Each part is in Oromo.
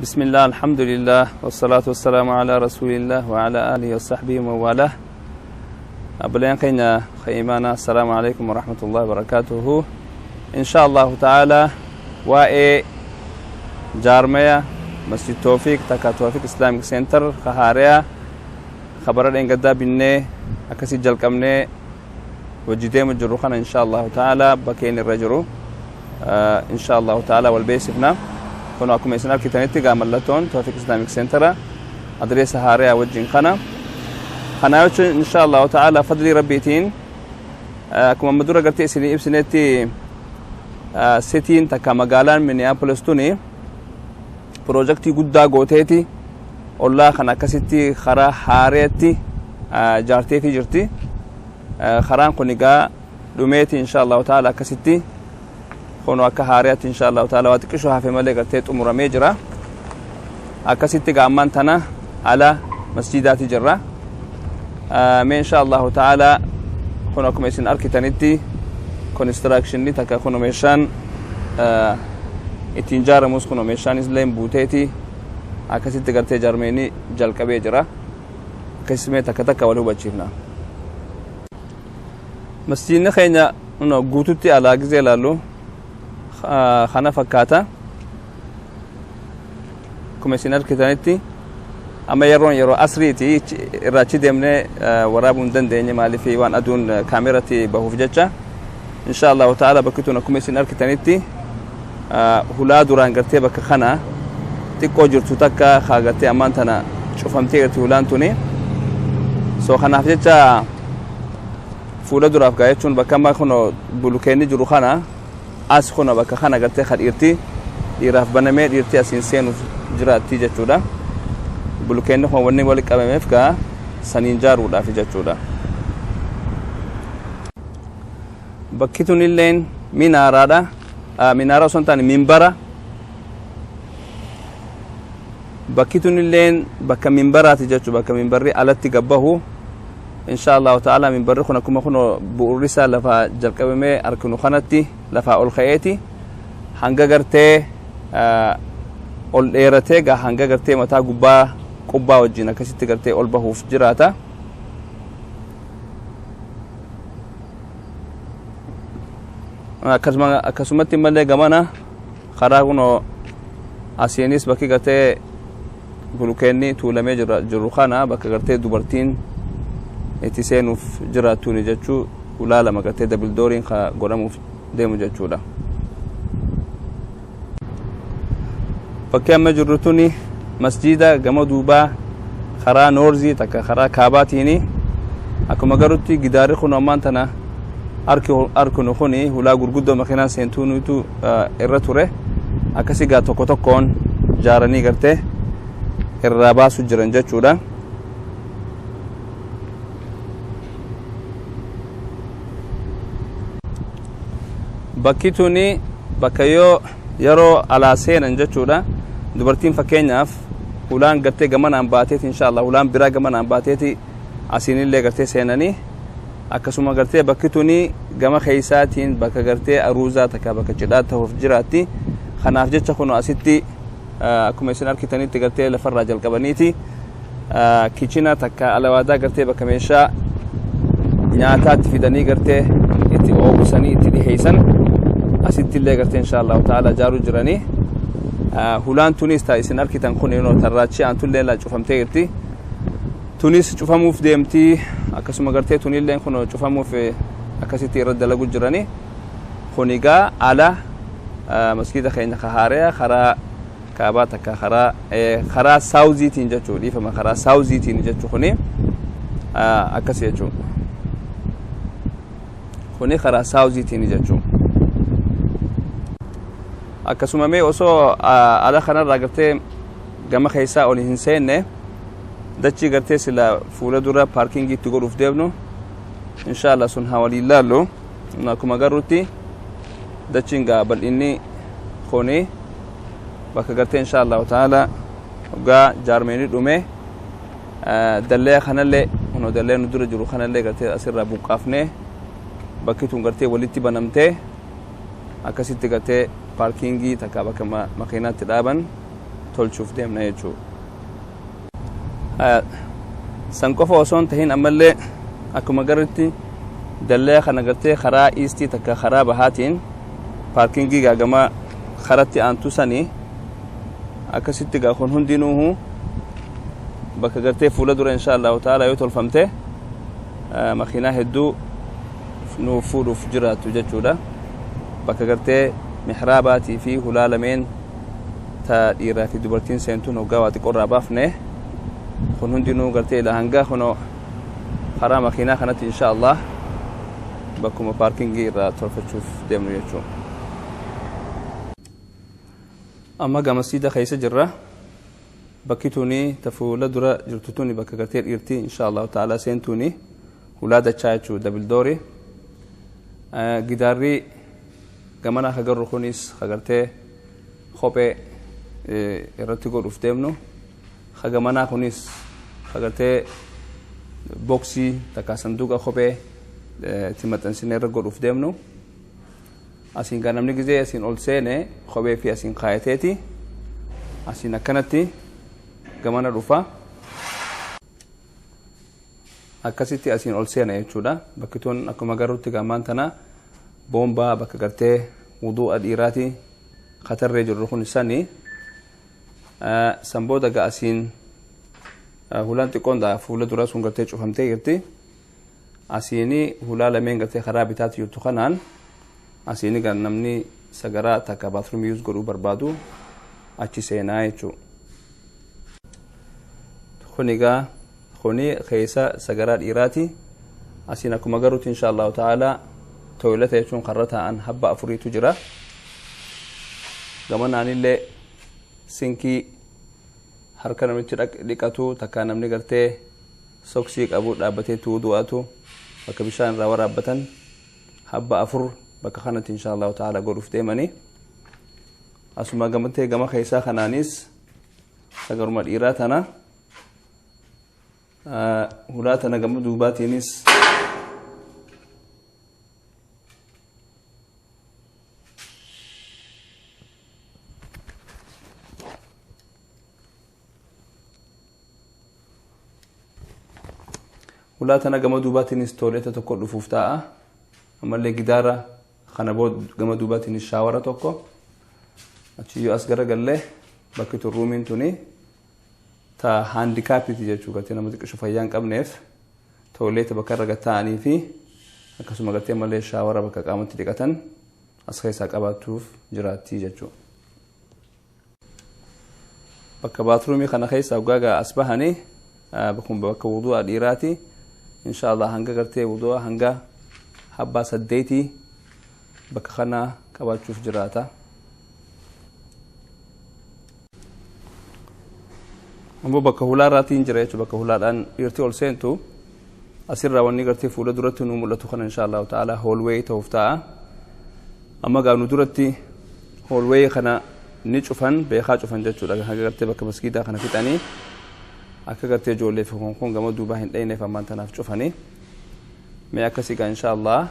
بسم الله الحمد لله والصلاة والسلام على رسول الله وعلى آله وصحبه وموالاه. أبلين قينا خيمانا السلام عليكم ورحمة الله وبركاته. إن شاء الله تعالى وإيه جارمية مسجد توفيق تكا توفيق إسلامي سنتر خهاريا خبرات إن قدا بني أكسي جلقمني وجديم الجروخان إن شاء الله تعالى بكين الرجرو إن شاء الله تعالى والبيسفنا كنا أكو مسنا كتانيتي قاملتون توفيق إسلامي سنتر أدريس هاريا وجين خنا إن شاء الله تعالى فضل ربيتين كما مدورة قرتي سني إبسنتي سيتين تكا مقالان مينيابوليس توني بروجكتي قدا قوتيتي والله خنا كسيتي خرا حاريتي جارتيتي جرتي خران قنقا دوميتي إن شاء الله تعالى كسيتي خونو أكا حاريتي إن شاء الله تعالى واتكشوها في ملي قرتيت أمور ميجرا أكسيتي قامان تنا على مسجدات جرة إن شاء الله تعالى خونو أكو ميسين أركتانيتي كونستراكشن لي تكا خونو ميشان اتنجار موس خونو ميشان إسلام بوتيتي أكسيتي قرتي جارميني جلقة بيجرا كسمي تكا تكا ولو بجيفنا مسجدنا خينا إنه قوتتي على جزء لالو خنا فكاتا كوميشنر كتانيتي أما يرو أسريتي راتشي دمني ورابون دندني مالي في وان أدون كاميرتي بهوفجتشا إن شاء الله تعالى بكتونا كوميشنر كتانيتي هلا دوران قرتي بك خنا تكو جرتو تكا خاقتي أمانتنا شوفمتي قرتي هلان توني سو خنا فجتشا فولا دراف قايتشون بكما خنو بلوكيني جرو خنا as khona baka khana garte khadirti iraf baname dirti asin senu jirati jechuudha bulukeen khon wanni wali qabameef ka sanin jaruudha fi jechuudha bakkitun illeen minaraadha minara sontan minbara bakkitun illeen bakka minbarati jechuudha bakka minbarri alatti gabbahu إن شاء الله تعالى من برخنا كم خنو بورسا لفا جلقبمي أركنو خنتي لفا الخياتي هنگا غرتي أول إيرتي غا هنگا غرتي متا قبا وجينا كسيتي غرتي أول بهوف جراتا كسمتي ملي غمانا خراغنو أسيانيس بكي غرتي بلوكيني تولمي جروخانا بكي غرتي دوبرتين اتسينوف جراتوني جاتشو ولا لما قرتي دبل دورين خا غراموف ديمو جاتشو دا فكما جرتوني مسجدا غما دوبا خرا نورزي تك خرا كاباتيني اكو مغروتي غداري خنو مانتنا اركو نخوني ولا غرغدو مخينا سنتونو تو ارتوره اكسي غا توكو توكون جاراني غرتي الراباسو جران جاتشو دا bakkituni bakkayo yaro ala seenan jechuudha dubartiin fakkeenyaaf ulaan gartee gamanaan baateeti inshallah ulaan biraa gamanaan baateeti asinillee gartee seenanii akkasuma gartee bakkituni gama keeysaatiin bakka gartee aruuzaa takka bakka cidhaa ta'uuf jiraatti kanaaf jecha kuno asitti akkuma isin arkitanitti gartee lafarraa jalqabaniiti kichina takka alawaadaa gartee bakka meeshaa nyaataatti fidanii gartee itti oobusanii itti dhiheeysan asitti illee gartee inshallah ta'ala jaaru jiranii hulaan tunis ta isin arkitan kun inoo tarraachi antullee la cufamtee jirti tunis cufamuuf deemti akkasuma gartee tunillee kun cufamuuf akkasitti irra dalagu jiranii kunigaa ala masjida keenya khahaariya khara kaaba takka khara saawziitiin jechuu dhiifama khara saawziitiin jechuu kuni akkasi jechuu kuni khara saawziitiin jechuu akkasuma mee osoo ala kanarraa gartee gama keeysaa oli hin seenne dachii gartee sila fuula dura paarkingii itti godhuuf deemnu inshallah sun hawalii laallu akkuma garrutti dachiin gaa bal'inni kuni bakka gartee inshallah ta'ala gaa jaarmeenii dhume dallee kanallee ono dallee nu dura jiru kanallee gartee asirraa buqqaafnee bakki tun gartee walitti banamtee akkasitti gartee parkingi takka bakka makiinaatti dhaaban tolchuuf deemna jechuudha. San qofa osoo hin tahin ammallee akkuma garritti dallee kana gartee karaa iistii takka karaa bahaatiin paarkingii gaagama karatti aantu sanii akkasitti gaa kun hundinuuhu bakka gartee fuula dura insha Allahu ta'ala yoo tolfamte makiinaa hedduu nuuf fuudhuuf jiraatu jechuudha. Bakka gartee mihraabatii fi hulaa lameen ta dhiiraa fi dubartiin seentuun hoggaa waa xiqqoorraa baafne kun hundinuu gartee ila hanga kunoo karaa makiinaa kanatti insha Allah bakkuma paarkingii irraa tolfachuuf deemnu jechuudha. Amma gamasiida keessa jirra. Bakki tuni ta fuula dura jirtu tuni bakka gartee dhiirtii insha Allah ta'ala seentuuni hulaa dachaa jechuudha dabildoori. Gidaarri gamana hagarru kunis hagartee kophee irratti godhuuf deemnu. Hagamana kunis hagartee boksii takka sanduuqa kophee itti maxxansinee irra godhuuf deemnu. Asiin gaa namni gizee asiin ol seene kophee fi asiin kaayateeti. Asiin akkanatti gamana dhufa. Akkasitti asiin ol seena jechuudha. Bakki tun akkuma garrutti gamaan tana boombaa bakka gartee wuduu'a dhiiraati katarree jirru kun isanii san booda gaa asiin hulaan xiqqoon fuula dura sun gartee cufamtee jirti. Asiini hulaa lameen gartee karaa bitaatti jirtu kanaan asiini gaa namni sagaraa takka baatruumii yuus godhuu barbaadu achi seenaa jechuudha. Kuni gaa kuni keessa sagaraa dhiiraati. Asiin akkuma garrutti insha Allahu ta'ala toileta jechuun karra ta'an habba afuriitu jira. Gamanaanillee sinkii harka namichi dhiqatu takka namni gartee soksii qabu dhaabbatee wudu'atu bakka bishaan irraa waraabbatan habba afur bakka kanatti insha Allahu ta'ala godhuuf deemanii. Asuma gamatee gama keessaa kanaanis sagaruma dhiiraa tana hulaa tana gama duubaatiinis hulaa tana gama duubaatiinis tooleta tokko dhufuuf ta'a. Ammallee gidaara kana booda gama duubaatiinis shaawara tokko achiyyoo as garagallee bakki tun ruumiin tuni ta handikaapiti jechuudha. Gartee nama xiqqishu fayyaa hin qabneef tooleta bakka irra gataa'anii fi akkasuma gartee mallee shaawara bakka qaamatti dhiqatan as keessaa qabaatuuf jiraattii jechuudha. Bakka baatruumii kana keessaa hoggaa as bahanii bakka wuduu'a dhiiraati. insha Allah hanga gartee wudu'a hanga habba 8 bakka kana qabachuuf jiraata. Ammoo bakka hulaaraatiin jira jechuudha. Bakka hulaadhaan dhiirtii ol seentu asirraa wanni gartee fuula duratti nu mul'atu kana insha Allah ta'ala hallway ta'uuf ta'a. Amma gaanu duratti hallway kana ni cufan beekaa cufan jechuudha. Hanga gartee bakka masgiidaa kana fixanii akka gartee ijoollee fi kun gama duubaa hin dhayneef ammaan tanaaf cufanii mee akkasii gaa insha Allah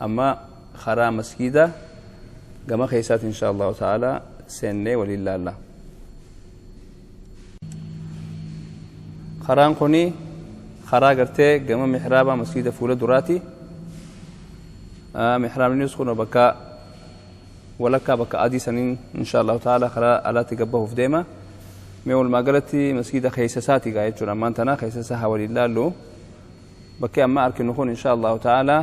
amma karaa masgiida gama keessaati insha Allah ta'ala seennee waliin laalla. karaan kuni karaa gartee gama mihraaba masgiida fuula duraati. Mihraabnis kun bakka walakkaa bakka adii saniin insha Allah ta'ala karaa alaatti gabbahuuf deema. mee walumaa galatti masgiida keessa isaati gaa jechuudha. ammaan tana keessa isaa haa waliin laallu. bakkee amma arkinu kun insha Allah ta'ala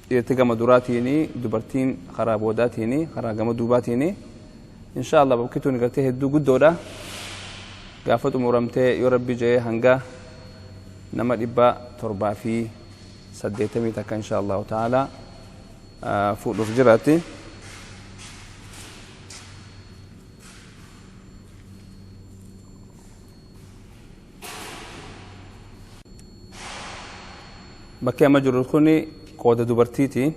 dhiirti gama duraatiini dubartiin karaa boodaatiini karaa gama duubaatiini insha Allah bakki tun gartee hedduu guddoodha. gaafa xumuramtee yoo rabbi jee hanga nama 780 takka insha Allah ta'ala fuudhuuf jiraatti. bakkee amma jirru kuni qooda dubartiiti.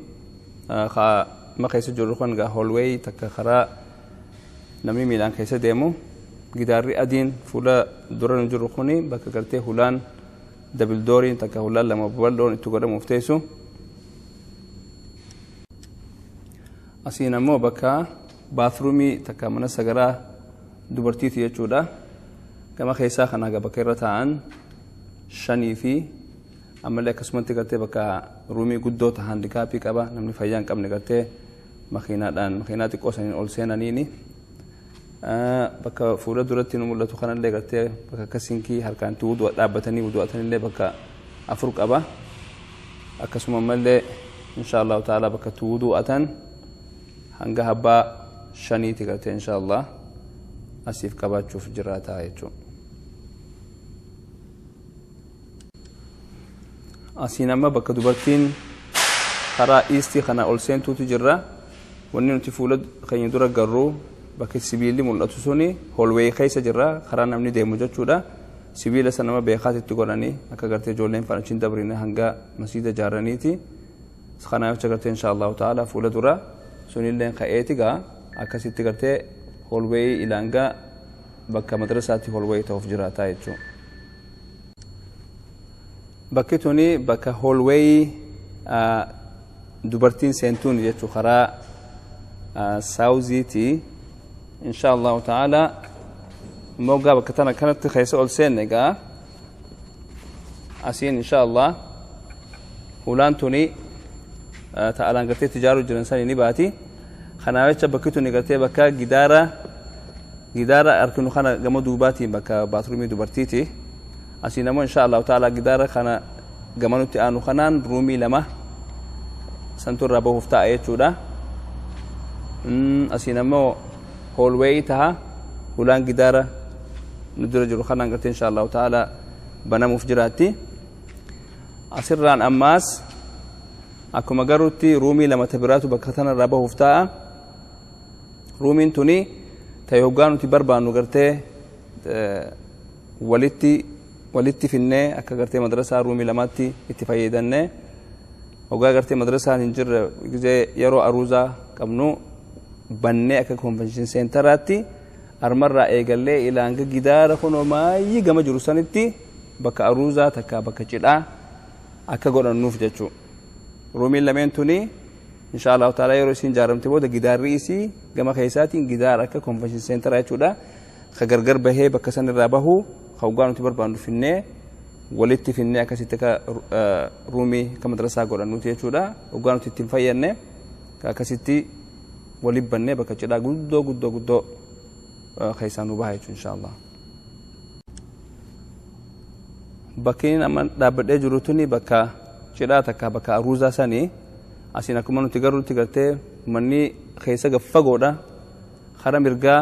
ma keessa jirru kun gaa hallway takka karaa namni miilaan keessa deemu. gidaarri adiin fuula dura nu jirru kuni bakka gartee hulaan dabildooriin takka hulaan lama babal'oon itti godhamuuf teessu. asiin ammoo bakka bathroomii takka mana sagaraa dubartiiti jechuudha gama keessaa kana bakka irra ta'an 5 fi ammallee akkasumatti gartee bakka ruumii guddoo ta handikaapii qaba namni fayyaa hin qabne gartee makiinaa xiqqoo saniin ol seenaniini bakka fuula duratti nu mul'atu kanallee gartee bakka akka sinkii harkaan wudu'a dhaabbatanii wudu'atanillee bakka 4 qaba akkasuma ammallee inshallah ta'ala bakka wudu'atan hanga habbaa 5 gartee inshallah asiif qabaachuuf jiraata jechuudha. asiin amma bakka dubartiin karaa iistii kana ol seentuutu jirra wanni nuti fuula keenya dura garru bakka sibiilli mul'atu suni holwee keessa jirra karaa namni deemu jechuudha sibiila sana nama beekaatitti godhanii akka gartee ijoolleen fanachiin dabrine hanga masiida jaaraniiti kanaaf jecha gartee inshallah ta'ala fuula dura sunilleen ka'eeti gaa akkasitti gartee holwee ilaanga bakka madrasaatti holwee ta'uuf jiraata jechuudha. bakki tuni bakka holwee dubartiin seentuun jechuu karaa saawuziiti inshallah ta'ala moga bakka tana kanatti keessa ol seenne gaa asiin inshallah hulaan tuni ta'alaan gartee tijaaruu jiran sanii ni baati kanaaf jecha bakki tuni gartee bakka gidaara arkinu kana gama duubaatiin bakka baatruumii dubartiiti asiin ammoo inshallah ta'ala gidaara kana gamanutti aanu kanaan ruumii 2 santu irraa bahuuf ta'a jechuudha asiin ammoo hallway taha hulaan gidaara nu dura jiru kanaan gartee inshallah ta'ala banamuuf jiraatti asirraan ammaas akkuma garuutti ruumii 2 tabiraatu bakka tana irraa bahuuf ta'a ruumiin tuni ta'e hoggaa nuti barbaannu gartee walitti finnee akka gartee madrasaa ruumii 2tti itti fayyadannee hoggaa gartee madrasaan hin jirre gizee yeroo aruuzaa qabnu bannee akka konvenshin seentaraatti armarraa eegallee ilaanga gidaara kunoo maayii gama jiru sanitti bakka aruuzaa takka bakka cidhaa akka godhannuuf jechuu ruumiin lameen tuni inshallah ta'ala yeroo isin jaaramte booda gidaarri isii gama keessaatiin gidaara akka konvenshin seentaraa jechuudha ka gargar bahee bakka sanirraa bahu hoggaa nuti barbaannu finnee walitti finnee akkasitti akka ruumii akka madrasaa godhannuuti jechuudha hoggaa nuti ittiin fayyadne akkasitti waliin bannee bakka cidhaa guddoo keessaa nu baha jechuudha inshallah. bakkiin amma dhaabbadhee jiru tuni bakka cidhaa takka bakka aruuzaa sanii asiin akkuma nuti garuutti gartee manni keessa gaffagoodha kara mirgaa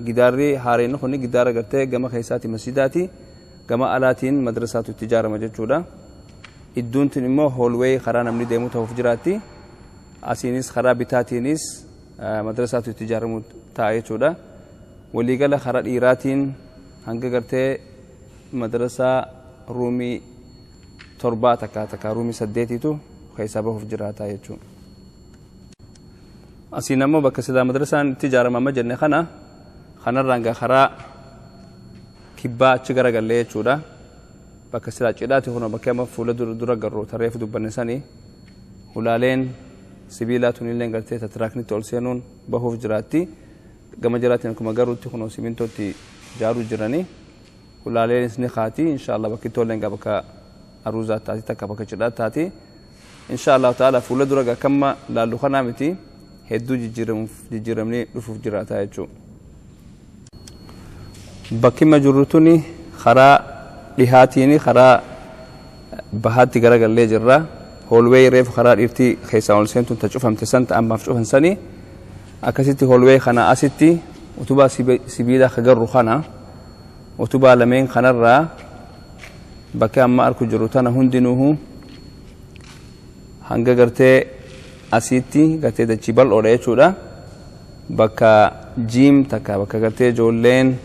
gidaarri haareen kunni gidaara gartee gama keessaati masjidaati gama alaatiin madrasaatu itti ijaarama jechuudha idduun tun immoo hallway karaa namni deemu ta'uuf jiraatti asiinis karaa bitaatiinis madrasaatu itti ijaaramu ta'a jechuudha waliigala karaa dhiiraatiin hanga gartee madrasaa ruumii 7 takka ruumii 8tu keessaa bahuuf jiraata jechuudha asiin ammoo bakka silaa madrasaan itti ijaarama amma jenne kanarraan karaa kibbaa achi garagallee jechuudha bakka silaa cidhaati kun bakka amma fuula dura garuu tareef dubbanne sanii hulaaleen sibiilaa tunillee gartee tatiraaknitti ol seenuun bahuuf jiraatti gama jiraatiin akkuma garuutti kun simintootti ijaaruu jiranii hulaaleenis ni kaati inshallah bakki tolleen bakka aruuzaa taati takka bakka cidhaa taati inshallah ta'ala fuula dura akkamma laallu kanaa miti hedduu jijjiiramni dhufuuf jiraata jechuudha. bakki majurrutuni karaa dhihaatiin karaa bahaatti garagallee jirra hallway reef karaa dhiirtii keessaa ol seentuun ta cufamte san ammaaf cufan sanii akkasitti hallway kana asitti utubaa sibiila ka garru kana utubaa lameen kanarraa bakka amma arku jiru tana hundinuuhu hanga gartee asitti gartee dachii bal'oodha jechuudha bakka jiim takka bakka gartee ijoolleen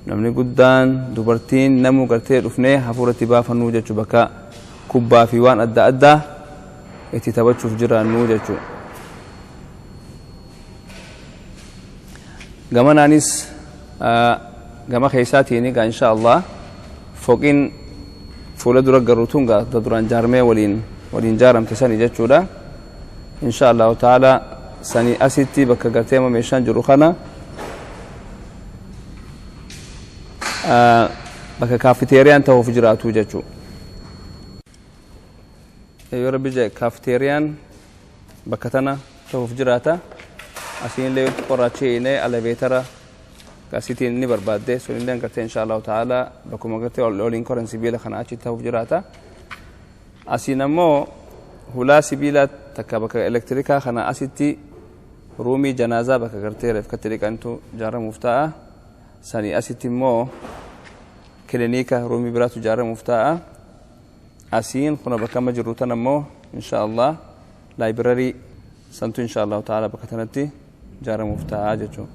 namni guddaan dubartiin namu gartee dhufnee hafuuratti baafannuu jechuu bakka kubbaa fi waan adda addaa itti taphachuuf jiraannuu jechuu gamanaanis gama keessaatiin egaa inshallah foqiin fuula dura garuutuun duraan jaarmee waliin jaaramte sani jechuudha inshallah ta'ala sani asitti bakka gartee amma meeshaan jiru kana bakka kaafiteeriyaan ta'uuf jiraatu jechuudha. Yoo rabbi jee kaafiteeriyaan bakka tana ta'uuf jiraata. Asiinillee qorraachee eleveetara asitiin inni barbaadde sunillee gartee inshaallahu ta'ala bakkuma gartee oliin koran sibiila kana achi ta'uuf jiraata. Asiin ammoo hulaa sibiila takka bakka elektirikaa kana asitti ruumii janaazaa bakka gartee reefkatti dhiqantu ijaaramuuf ta'a. Sanii asitti immoo kilinika ruumii biraatu ijaaramuuf ta'a. Asiin kuna bakka amma jirru tan ammoo inshaallah laayibirarii santu inshaallahu ta'ala bakka tanatti ijaaramuuf ta'a jechuudha.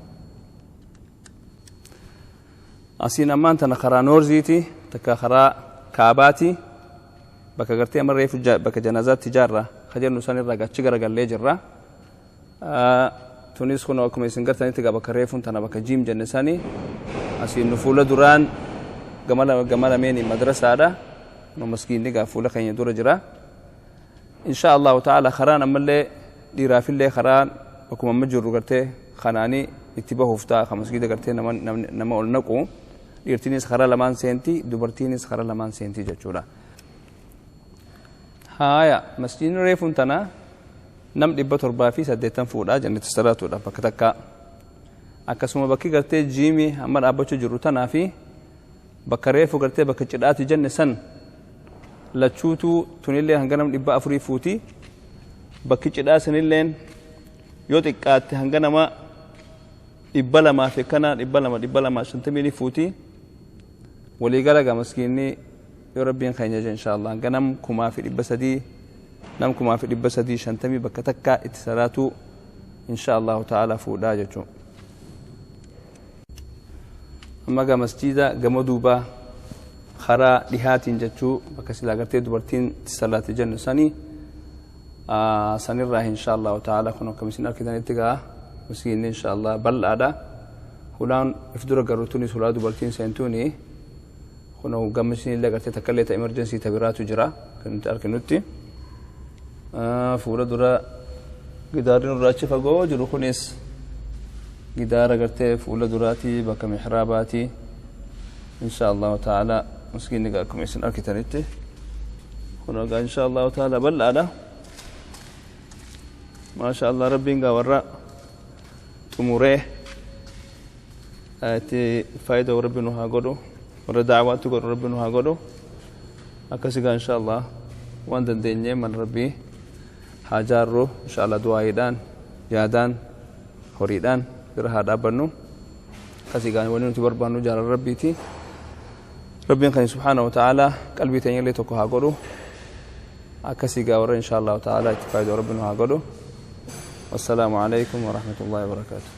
Asiin ammaan tana karaa noorziiti takka karaa kaabaati bakka gartee amma reefu bakka janaazaatti ijaarra kajennu sanirraa gachi garagallee jirra. Tunis kun akkuma isin gartanitti bakka reefuun tana bakka jiim jenne sani asiin nu fuula duraan gama lameeni madrasaadha. Nu maskiinni gaa fuula keenya dura jira. Inshaallahu ta'ala karaan ammallee dhiiraafillee karaan akkuma amma jirru gartee kanaanii itti bahuuf ta'a kan masgiida gartee nama ol naqu. Dhiirtiinis karaa lamaan seenti dubartiinis karaa lamaan seenti jechuudha. Haaya masjiidni reefuun tana nam 780 fuudhaa jannati salaatuudha bakka takka. Akkasuma bakki gartee jiimii amma dhaabbachuu jiru tanaa fi bakka reefu gartee bakka cidhaati jenne san lachuutu tunillee hanga nam 400 fuuti. Bakki cidhaa sanilleen yoo xiqqaatte hanga nama 200 fi kana 250 fuuti. Waliigala gaa maskiinni yoo rabbiin keenya jee inshaallah hanga nam 300 nam 350 bakka takka itti salaatu inshaallahu ta'ala fuudhaa jechuudha. Amma gaa masjiida gama duubaa karaa dhihaatiin jechuu bakka silaa gartee dubartiin itti salaatti jennu sanii sanirraa inshaallahu ta'ala kun akkamisin arkitanitti gaa masjiidni inshaallah bal'aadha. Hulaan if dura garuutunis hulaa dubartiin seentuuni kun gammasni illee gartee takkallee ta emergency tabiraatu jira kan nuti arkinutti. Fuula dura gidaarri nurraa achi fagoo jiru kunis gidaara gartee fuula duraatii bakka mihraabaati inshaallahu ta'ala مسكين قال كم يسن أركتنيته هنا قال إن شاء الله تعالى بل على ما شاء الله ربي قال وراء أموره أتي فايدة وربي نها قدو ورا دعوات قدو ربي نها قدو أكسي قال إن شاء الله وان الدنيا من ربي حجاره إن شاء الله دعائدان يادان هريدان برها دابنو كسي قال ونين تبربانو جار ربي تي ربنا كان سبحانه وتعالى قلبي تاني اللي تكو هاقولو أكسي قاورا إن شاء الله تعالى اتفايد ربنا هاقولو والسلام عليكم ورحمة الله وبركاته.